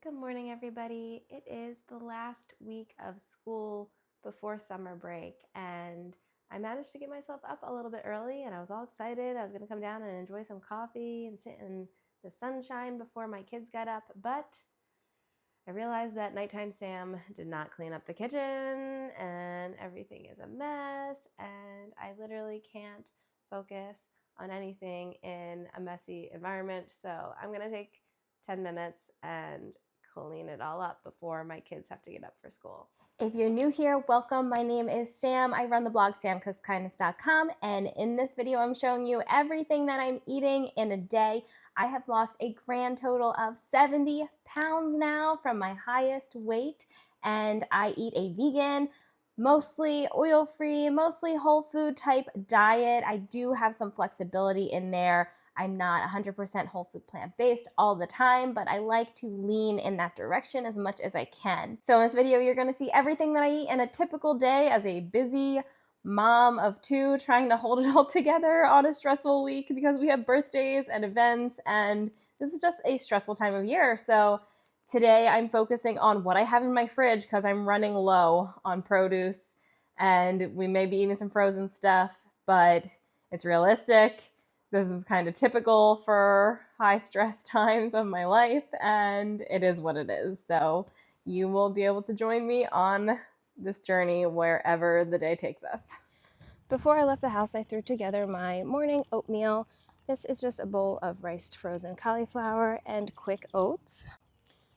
Good morning, everybody. It is the last week of school before summer break, and I managed to get myself up a little bit early, and I was all excited. I was going to come down and enjoy some coffee and sit in the sunshine before my kids got up, but I realized that nighttime Sam did not clean up the kitchen, and everything is a mess, and I literally can't focus on anything in a messy environment, so I'm going to take 10 minutes and clean it all up before my kids have to get up for school. If you're new here, welcome. My name is Sam. I run the blog samcookskindness.com, and in this video I'm showing you everything that I'm eating in a day. I have lost a grand total of 70 pounds now from my highest weight, and I eat a vegan, mostly oil-free, mostly whole food type diet. I do have some flexibility in there. I'm not 100% whole food plant-based all the time, but I like to lean in that direction as much as I can. So in this video, you're gonna see everything that I eat in a typical day as a busy mom of two trying to hold it all together on a stressful week because we have birthdays and events, and this is just a stressful time of year. So today I'm focusing on what I have in my fridge because I'm running low on produce, and we may be eating some frozen stuff, but it's realistic. This is kind of typical for high stress times of my life, and it is what it is. So you will be able to join me on this journey wherever the day takes us. Before I left the house, I threw together my morning oatmeal. This is just a bowl of riced frozen cauliflower and quick oats.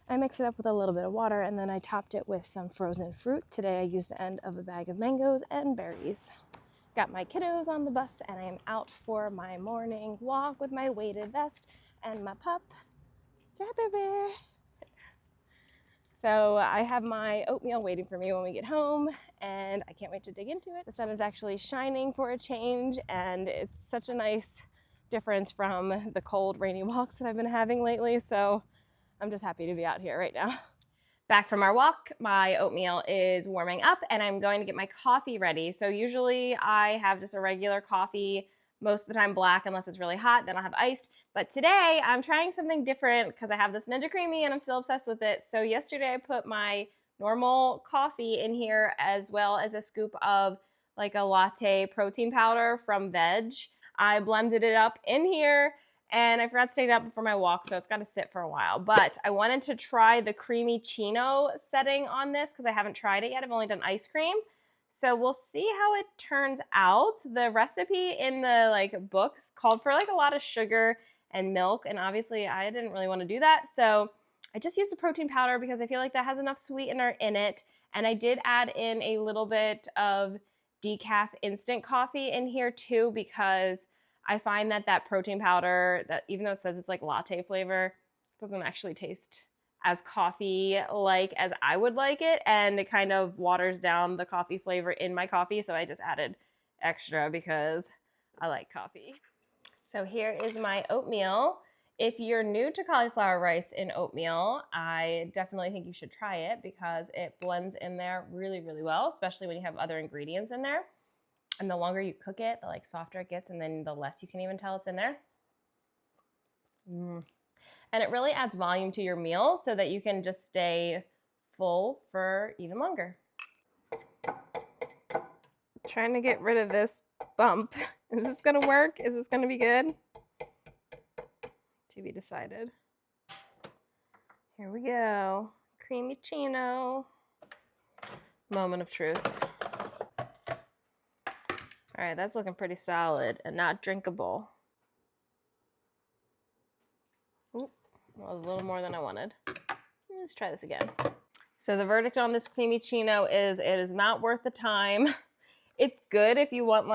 I mixed it up with a little bit of water, and then I topped it with some frozen fruit. Today I used the end of a bag of mangoes and berries. Got my kiddos on the bus, and I am out for my morning walk with my weighted vest and my pup, Jabber Bear. So I have my oatmeal waiting for me when we get home, and I can't wait to dig into it. The sun is actually shining for a change, and it's such a nice difference from the cold, rainy walks that I've been having lately, so I'm just happy to be out here right now. Back from our walk, my oatmeal is warming up, and I'm going to get my coffee ready. So usually I have just a regular coffee, most of the time black unless it's really hot, then I'll have iced. But today I'm trying something different because I have this Ninja Creamy and I'm still obsessed with it. So yesterday I put my normal coffee in here as well as a scoop of like a latte protein powder from Veg. I blended it up in here, and I forgot to take it out before my walk, so it's got to sit for a while. But I wanted to try the creamy chino setting on this because I haven't tried it yet. I've only done ice cream. So we'll see how it turns out. The recipe in the book called for a lot of sugar and milk, and obviously I didn't really want to do that. So I just used the protein powder because I feel like that has enough sweetener in it. And I did add in a little bit of decaf instant coffee in here too, because I find that protein powder, that even though it says it's like latte flavor, doesn't actually taste as coffee-like as I would like it, and it kind of waters down the coffee flavor in my coffee, so I just added extra because I like coffee. So here is my oatmeal. If you're new to cauliflower rice in oatmeal, I definitely think you should try it because it blends in there really, really well, especially when you have other ingredients in there. And the longer you cook it, the softer it gets, and then the less you can even tell it's in there. And it really adds volume to your meal so that you can just stay full for even longer. Trying to get rid of this bump. Is this gonna work? Is this gonna be good? To be decided. Here we go. Creamy chino. Moment of truth. All right, that's looking pretty solid and not drinkable. Oop, that was a little more than I wanted. Let's try this again. So the verdict on this creamy chino is it is not worth the time. It's good if you want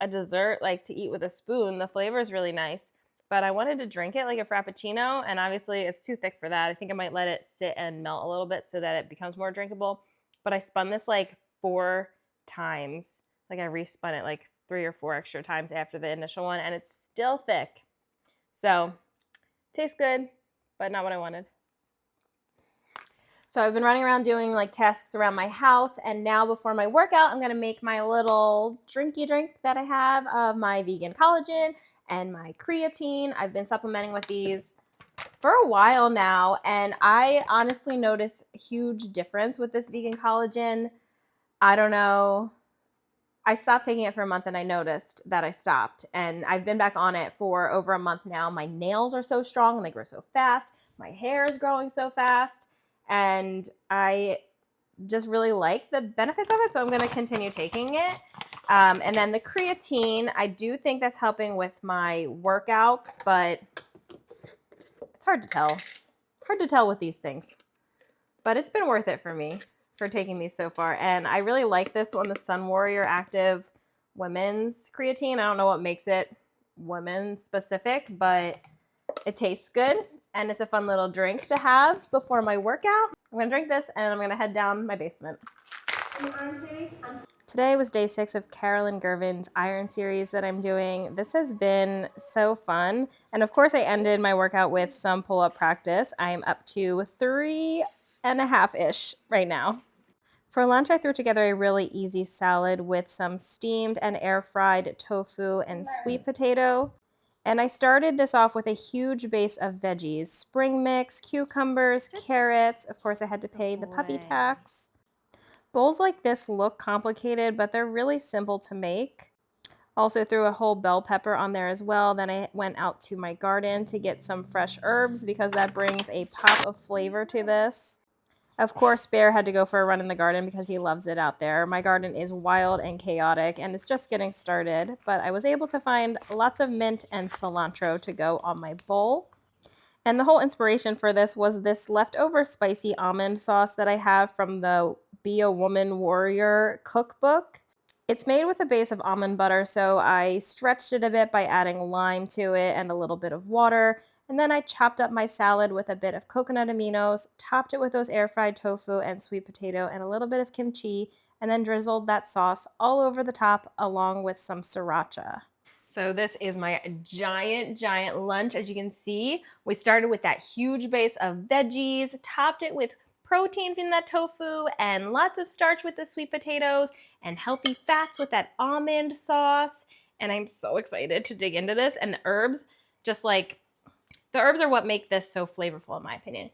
a dessert to eat with a spoon. The flavor is really nice, but I wanted to drink it like a frappuccino, and obviously it's too thick for that. I think I might let it sit and melt a little bit so that it becomes more drinkable. But I spun this 4 times. I respun it 3 or 4 extra times after the initial one, and it's still thick. So tastes good, but not what I wanted. So I've been running around doing tasks around my house, and now before my workout, I'm gonna make my little drinky drink that I have of my vegan collagen and my creatine. I've been supplementing with these for a while now, and I honestly notice a huge difference with this vegan collagen. I don't know. I stopped taking it for a month and I noticed that I stopped. And I've been back on it for over a month now. My nails are so strong and they grow so fast. My hair is growing so fast. And I just really like the benefits of it. So I'm going to continue taking it. And then the creatine, I do think that's helping with my workouts, but it's hard to tell. Hard to tell with these things. But it's been worth it for me for taking these so far. And I really like this one, the Sun Warrior Active Women's Creatine. I don't know what makes it women specific, but it tastes good. And it's a fun little drink to have before my workout. I'm going to drink this and I'm going to head down my basement. Today was day 6 of Carolyn Gervin's Iron series that I'm doing. This has been so fun. And of course I ended my workout with some pull-up practice. I'm up to 3.5-ish right now. For lunch, I threw together a really easy salad with some steamed and air-fried tofu and sweet potato. And I started this off with a huge base of veggies, spring mix, cucumbers, carrots. Of course, I had to pay the puppy tax. Bowls like this look complicated, but they're really simple to make. Also threw a whole bell pepper on there as well. Then I went out to my garden to get some fresh herbs because that brings a pop of flavor to this. Of course, Bear had to go for a run in the garden because he loves it out there. My garden is wild and chaotic, and it's just getting started, but I was able to find lots of mint and cilantro to go on my bowl. And the whole inspiration for this was this leftover spicy almond sauce that I have from the Be a Woman Warrior cookbook. It's made with a base of almond butter, so I stretched it a bit by adding lime to it and a little bit of water. And then I chopped up my salad with a bit of coconut aminos, topped it with those air-fried tofu and sweet potato and a little bit of kimchi, and then drizzled that sauce all over the top along with some sriracha. So this is my giant lunch. As you can see, we started with that huge base of veggies, topped it with protein from that tofu and lots of starch with the sweet potatoes and healthy fats with that almond sauce. And I'm so excited to dig into this. And the herbs, the herbs are what make this so flavorful in my opinion.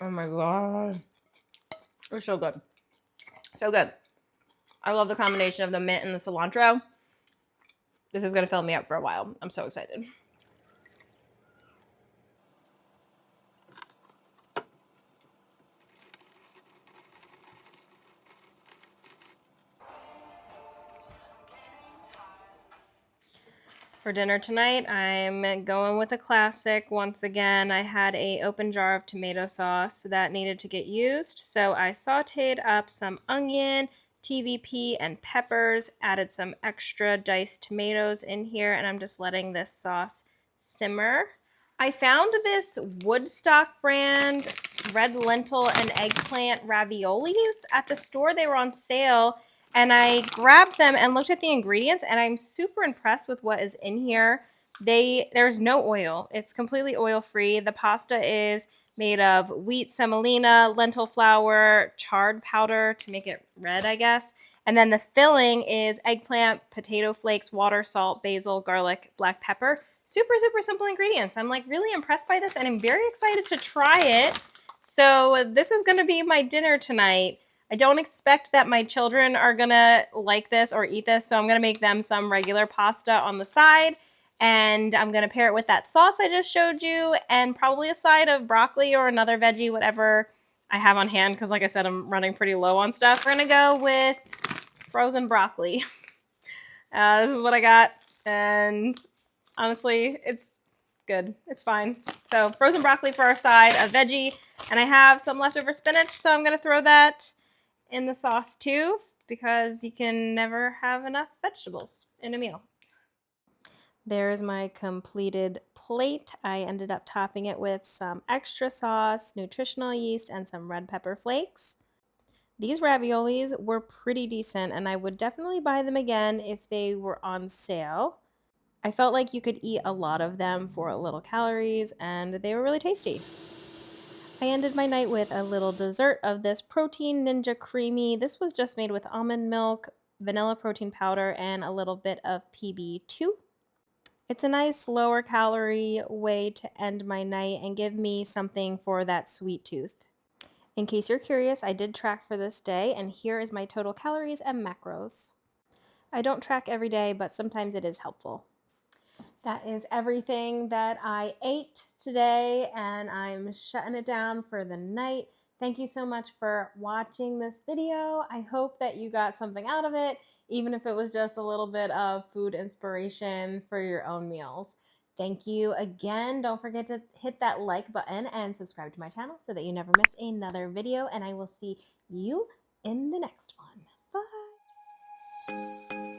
Oh my God. They're so good. So good. I love the combination of the mint and the cilantro. This is going to fill me up for a while. I'm so excited. For dinner tonight, I'm going with a classic. Once again, I had an open jar of tomato sauce that needed to get used, so I sauteed up some onion, TVP, and peppers, added some extra diced tomatoes in here, and I'm just letting this sauce simmer. I found this Woodstock brand red lentil and eggplant raviolis at the store. They were on sale. And I grabbed them and looked at the ingredients, and I'm super impressed with what is in here. There's no oil. It's completely oil-free. The pasta is made of wheat semolina, lentil flour, chard powder to make it red, I guess. And then the filling is eggplant, potato flakes, water, salt, basil, garlic, black pepper. Super simple ingredients. I'm like really impressed by this, and I'm very excited to try it. So this is going to be my dinner tonight. I don't expect that my children are gonna like this or eat this, so I'm gonna make them some regular pasta on the side, and I'm gonna pair it with that sauce I just showed you, and probably a side of broccoli or another veggie, whatever I have on hand, because like I said, I'm running pretty low on stuff. We're gonna go with frozen broccoli. This is what I got, and honestly, it's good. It's fine. So frozen broccoli for our side of veggie, and I have some leftover spinach, so I'm gonna throw that in the sauce too, because you can never have enough vegetables in a meal. There's my completed plate. I ended up topping it with some extra sauce, nutritional yeast, and some red pepper flakes. These raviolis were pretty decent, and I would definitely buy them again if they were on sale. I felt like you could eat a lot of them for little calories, and they were really tasty. I ended my night with a little dessert of this Protein Ninja Creamy. This was just made with almond milk, vanilla protein powder, and a little bit of PB2. It's a nice lower calorie way to end my night and give me something for that sweet tooth. In case you're curious, I did track for this day, and here is my total calories and macros. I don't track every day, but sometimes it is helpful. That is everything that I ate today, and I'm shutting it down for the night. Thank you so much for watching this video. I hope that you got something out of it, even if it was just a little bit of food inspiration for your own meals. Thank you again. Don't forget to hit that like button and subscribe to my channel so that you never miss another video, and I will see you in the next one. Bye.